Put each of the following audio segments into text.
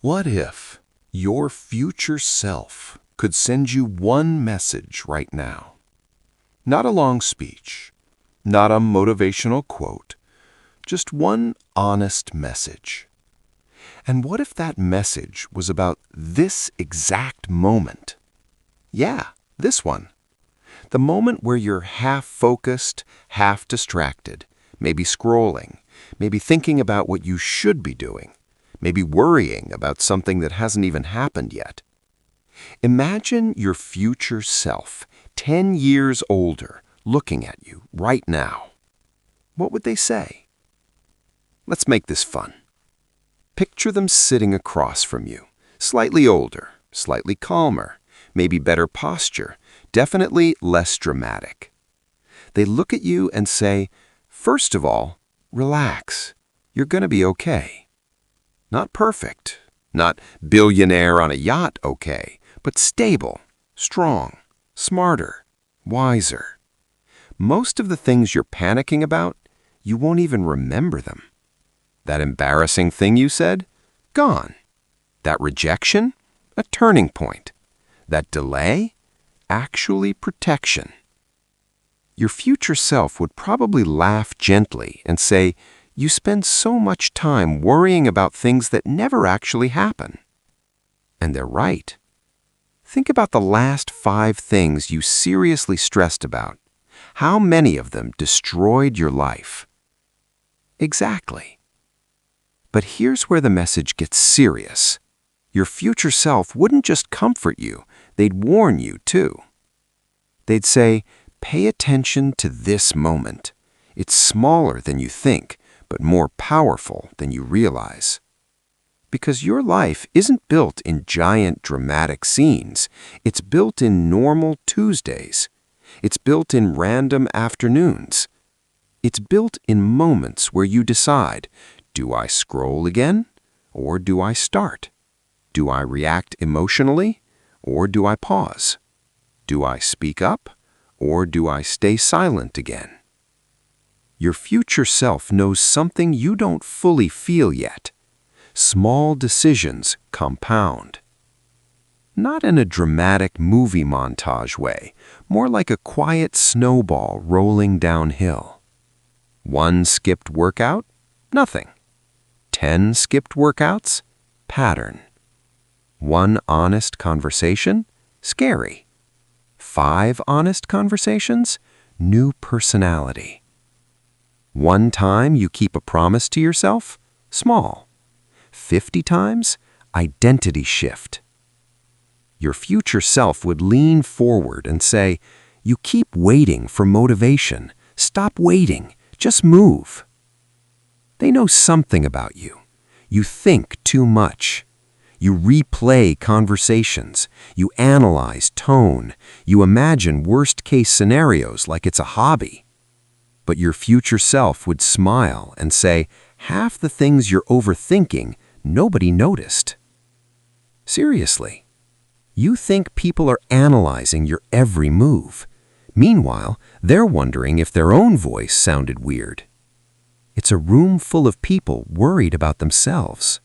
What if your future self could send you one message right now? Not a long speech, not a motivational quote, just one honest message. And what if that message was about this exact moment? Yeah, this one. The moment where you're half focused, half distracted, maybe scrolling, maybe thinking about what you should be doing, maybe worrying about something that hasn't even happened yet. Imagine your future self, 10 years older, looking at you right now. What would they say? Let's make this fun. Picture them sitting across from you, slightly older, slightly calmer, maybe better posture, definitely less dramatic. They look at you and say, first of all, relax. You're going to be okay. Not perfect, not billionaire on a yacht okay, but stable, strong, smarter, wiser. Most of the things you're panicking about, you won't even remember them. That embarrassing thing you said? Gone. That rejection? A turning point. That delay? Actually protection. Your future self would probably laugh gently and say, you spend so much time worrying about things that never actually happen. And they're right. Think about the last 5 things you seriously stressed about. How many of them destroyed your life? Exactly. But here's where the message gets serious. Your future self wouldn't just comfort you, they'd warn you too. They'd say, pay attention to this moment. It's smaller than you think, but more powerful than you realize. Because your life isn't built in giant dramatic scenes. It's built in normal Tuesdays. It's built in random afternoons. It's built in moments where you decide, do I scroll again, or do I start? Do I react emotionally, or do I pause? Do I speak up, or do I stay silent again? Your future self knows something you don't fully feel yet. Small decisions compound. Not in a dramatic movie montage way, more like a quiet snowball rolling downhill. 1 skipped workout? Nothing. 10 skipped workouts? Pattern. 1 honest conversation? Scary. 5 honest conversations? New personality. 1 time you keep a promise to yourself? Small. 50 times? Identity shift. Your future self would lean forward and say, you keep waiting for motivation. Stop waiting. Just move. They know something about you. You think too much. You replay conversations. You analyze tone. You imagine worst-case scenarios like it's a hobby. But your future self would smile and say, half the things you're overthinking, nobody noticed. Seriously. You think people are analyzing your every move. Meanwhile, they're wondering if their own voice sounded weird. It's a room full of people worried about themselves.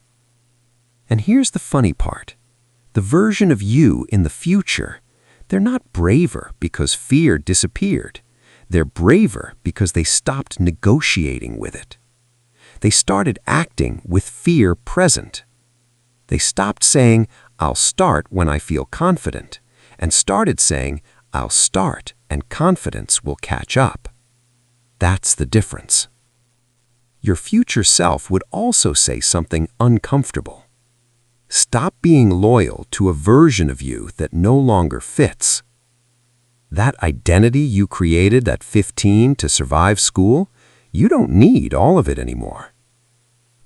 And here's the funny part. The version of you in the future, they're not braver because fear disappeared. They're braver because they stopped negotiating with it. They started acting with fear present. They stopped saying, I'll start when I feel confident, and started saying, I'll start and confidence will catch up. That's the difference. Your future self would also say something uncomfortable. Stop being loyal to a version of you that no longer fits. That identity you created at 15 to survive school, you don't need all of it anymore.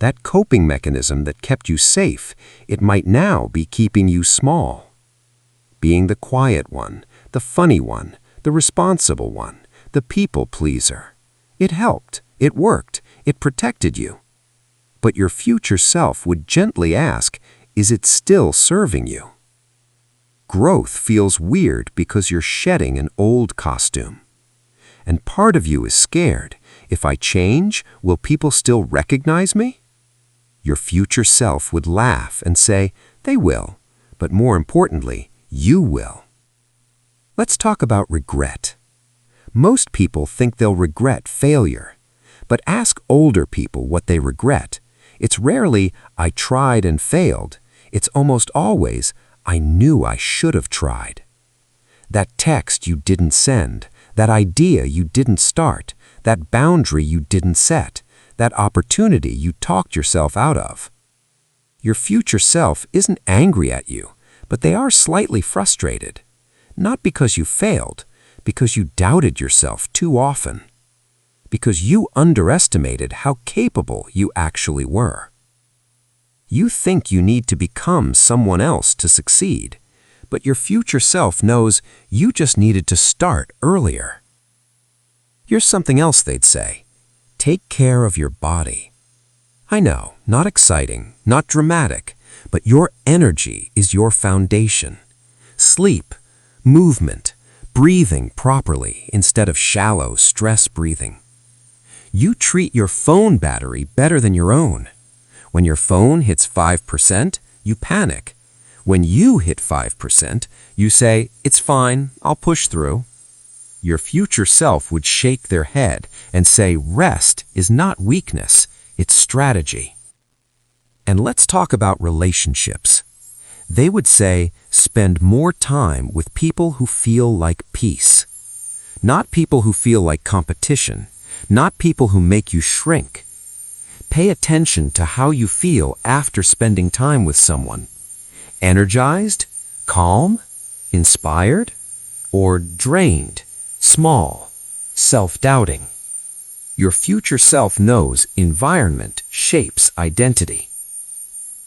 That coping mechanism that kept you safe, it might now be keeping you small. Being the quiet one, the funny one, the responsible one, the people pleaser. It helped, it worked, it protected you. But your future self would gently ask, is it still serving you? Growth feels weird because you're shedding an old costume. And part of you is scared. If I change, will people still recognize me? Your future self would laugh and say, "They will," but more importantly, you will. Let's talk about regret. Most people think they'll regret failure. But ask older people what they regret. It's rarely, "I tried and failed." It's almost always, "I knew I should have tried." That text you didn't send, that idea you didn't start, that boundary you didn't set, that opportunity you talked yourself out of. Your future self isn't angry at you, but they are slightly frustrated. Not because you failed, because you doubted yourself too often. Because you underestimated how capable you actually were. You think you need to become someone else to succeed, but your future self knows you just needed to start earlier. Here's something else they'd say. Take care of your body. I know, not exciting, not dramatic, but your energy is your foundation. Sleep, movement, breathing properly instead of shallow stress breathing. You treat your phone battery better than your own. When your phone hits 5%, you panic. When you hit 5%, you say, "It's fine, I'll push through." Your future self would shake their head and say rest is not weakness, it's strategy. And let's talk about relationships. They would say, spend more time with people who feel like peace. Not people who feel like competition, not people who make you shrink. Pay attention to how you feel after spending time with someone. Energized, calm, inspired, or drained, small, self-doubting. Your future self knows environment shapes identity.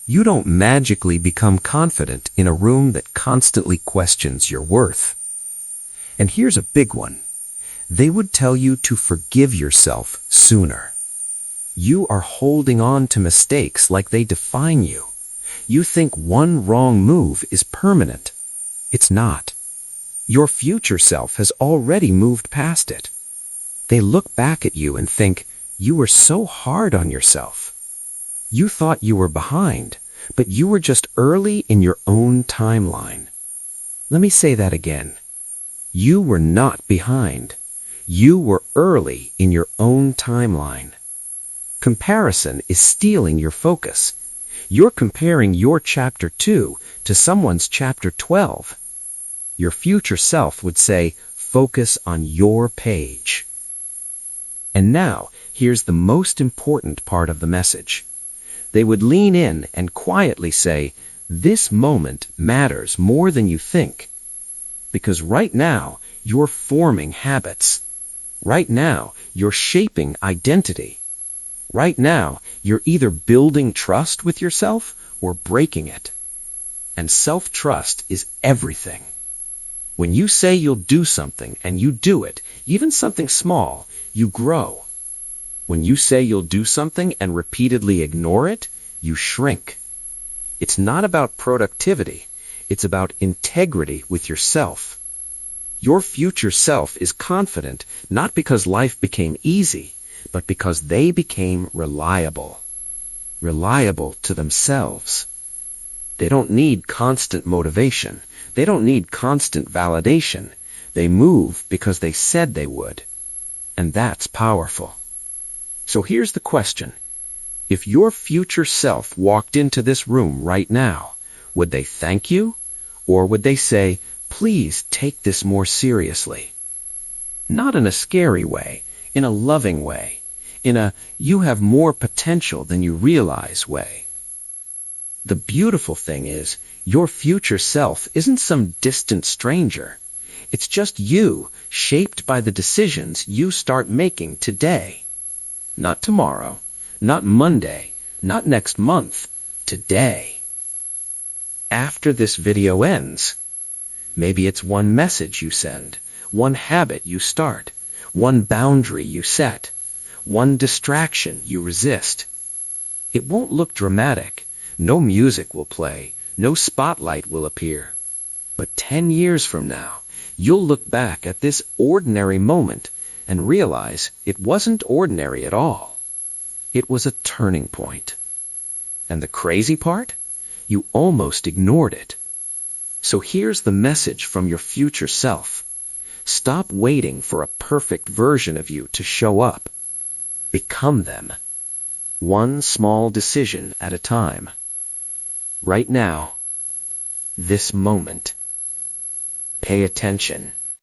You don't magically become confident in a room that constantly questions your worth. And here's a big one. They would tell you to forgive yourself sooner. You are holding on to mistakes like they define you. You think one wrong move is permanent. It's not. Your future self has already moved past it. They look back at you and think, you were so hard on yourself. You thought you were behind, but you were just early in your own timeline. Let me say that again. You were not behind. You were early in your own timeline. Comparison is stealing your focus. You're comparing your chapter 2 to someone's chapter 12. Your future self would say, focus on your page. And now, here's the most important part of the message. They would lean in and quietly say, this moment matters more than you think. Because right now, you're forming habits. Right now, you're shaping identity. Right now, you're either building trust with yourself or breaking it. And self-trust is everything. When you say you'll do something and you do it, even something small, you grow. When you say you'll do something and repeatedly ignore it, you shrink. It's not about productivity. It's about integrity with yourself. Your future self is confident not because life became easy, but because they became reliable. Reliable to themselves. They don't need constant motivation. They don't need constant validation. They move because they said they would. And that's powerful. So here's the question. If your future self walked into this room right now, would they thank you? Or would they say, please take this more seriously? Not in a scary way, in a loving way, in a you have more potential than you realize way. The beautiful thing is, your future self isn't some distant stranger. It's just you, shaped by the decisions you start making today. Not tomorrow, not Monday, not next month, today. After this video ends, maybe it's one message you send, one habit you start, one boundary you set, one distraction you resist. It won't look dramatic. No music will play. No spotlight will appear. But 10 years from now, you'll look back at this ordinary moment and realize it wasn't ordinary at all. It was a turning point. And the crazy part? You almost ignored it. So here's the message from your future self. Stop waiting for a perfect version of you to show up. Become them. One small decision at a time. Right now, this moment. Pay attention.